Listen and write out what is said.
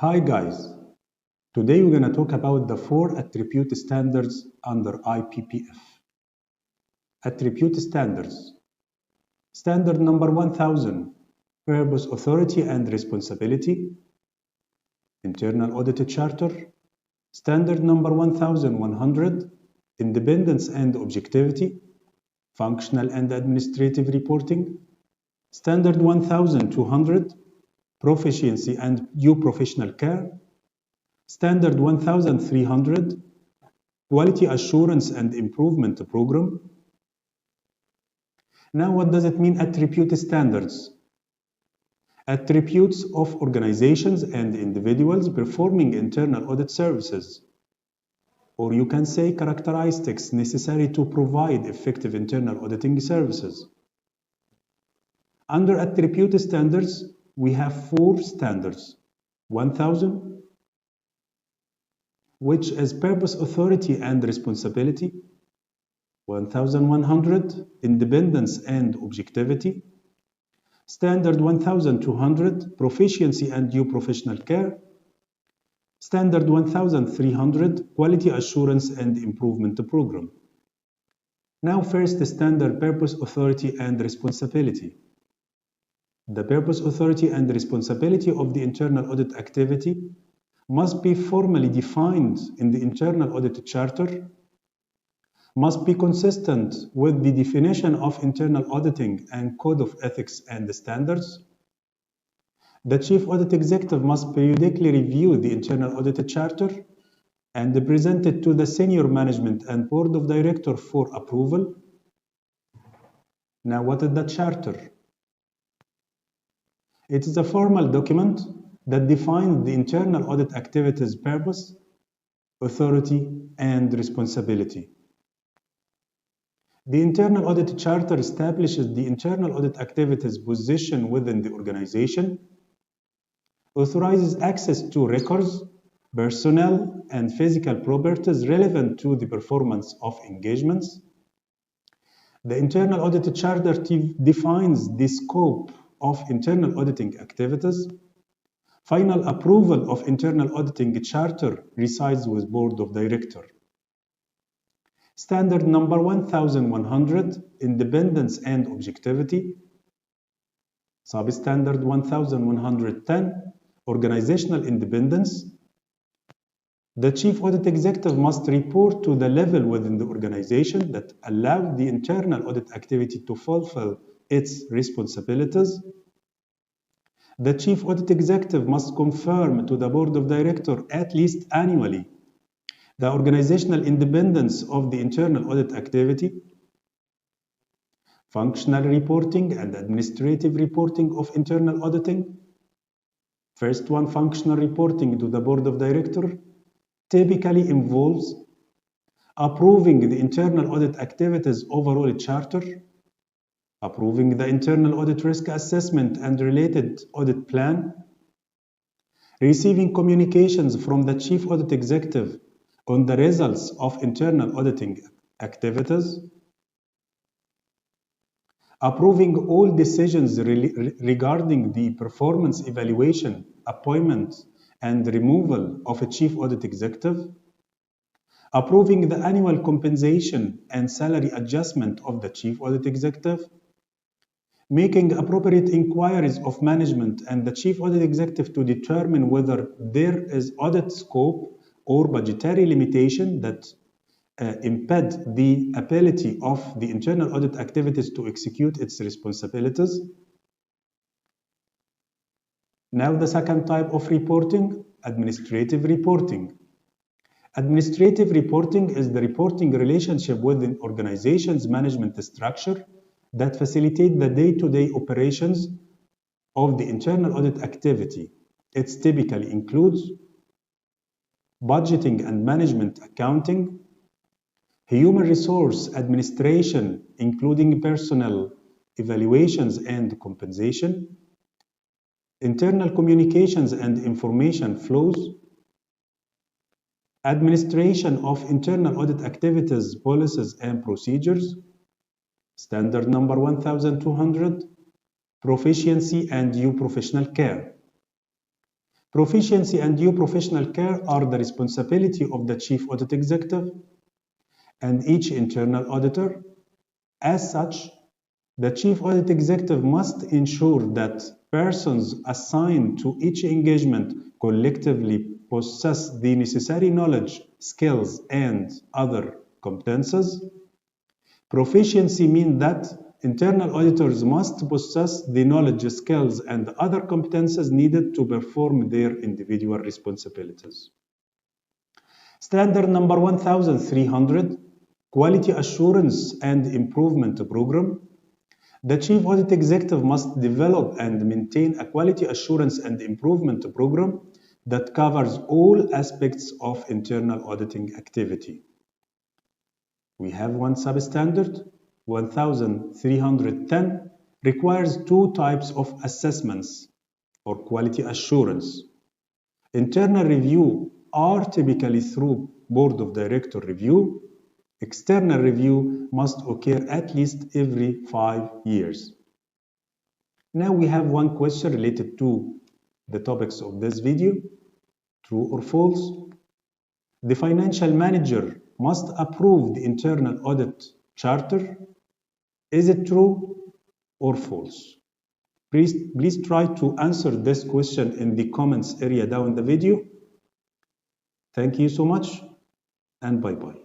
Hi guys, today we're going to talk about the 4 attribute standards under IPPF. Attribute standards. Standard number 1000, purpose, authority and responsibility. Internal audit charter. Standard number 1100, independence and objectivity. Functional and administrative reporting. Standard 1200, proficiency and due professional care. Standard 1300, quality assurance and improvement program. Now, what does it mean, attribute standards? Attributes of organizations and individuals performing internal audit services. Or you can say characteristics necessary to provide effective internal auditing services. Under attribute standards, we have 4 standards. 1000, which is purpose, authority and responsibility. 1100, independence and objectivity. Standard 1200, proficiency and due professional care. Standard 1300, quality assurance and improvement program. Now first, standard purpose, authority and responsibility. The purpose, authority and responsibility of the internal audit activity must be formally defined in the internal audit charter, must be consistent with the definition of internal auditing and code of ethics and standards. The chief audit executive must periodically review the internal audit charter and present it to the senior management and board of directors for approval. Now, what is the charter? It is a formal document that defines the internal audit activity's purpose, authority, and responsibility. The internal audit charter establishes the internal audit activity's position within the organization, authorizes access to records, personnel, and physical properties relevant to the performance of engagements. The internal audit charter defines the scope of internal auditing activities. Final approval of internal auditing charter resides with board of directors. Standard number 1100, independence and objectivity. Substandard 1110, organizational independence. The chief audit executive must report to the level within the organization that allows the internal audit activity to fulfill its responsibilities. The chief audit executive must confirm to the board of directors at least annually the organizational independence of the internal audit activity. Functional reporting and administrative reporting of internal auditing. First one, functional reporting to the board of directors, typically involves approving the internal audit activities overall charter, approving the internal audit risk assessment and related audit plan, receiving communications from the chief audit executive on the results of internal auditing activities, approving all decisions regarding the performance evaluation, appointment, and removal of a chief audit executive, approving the annual compensation and salary adjustment of the chief audit executive, making appropriate inquiries of management and the chief audit executive to determine whether there is audit scope or budgetary limitation that impede the ability of the internal audit activities to execute its responsibilities. Now the second type of reporting, administrative reporting. Administrative reporting is the reporting relationship within organization's management structure that facilitate the day-to-day operations of the internal audit activity. It typically includes budgeting and management accounting, human resource administration, including personnel evaluations and compensation, internal communications and information flows, administration of internal audit activities, policies and procedures. Standard number 1200, proficiency and due professional care. Proficiency and due professional care are the responsibility of the Chief Audit Executive and each internal auditor. As such, the Chief Audit Executive must ensure that persons assigned to each engagement collectively possess the necessary knowledge, skills, and other competences. Proficiency means that internal auditors must possess the knowledge, skills, and other competences needed to perform their individual responsibilities. Standard number 1300, Quality Assurance and Improvement Program. The Chief Audit Executive must develop and maintain a quality assurance and improvement program that covers all aspects of internal auditing activity. We have one substandard, 1310, requires two types of assessments or quality assurance. Internal review are typically through Board of Director review. External review must occur at least every 5 years. Now we have one question related to the topics of this video. True or false? The financial manager must approve the internal audit charter. Is it true or false? Please try to answer this question in the comments area down the video. Thank you so much and bye-bye.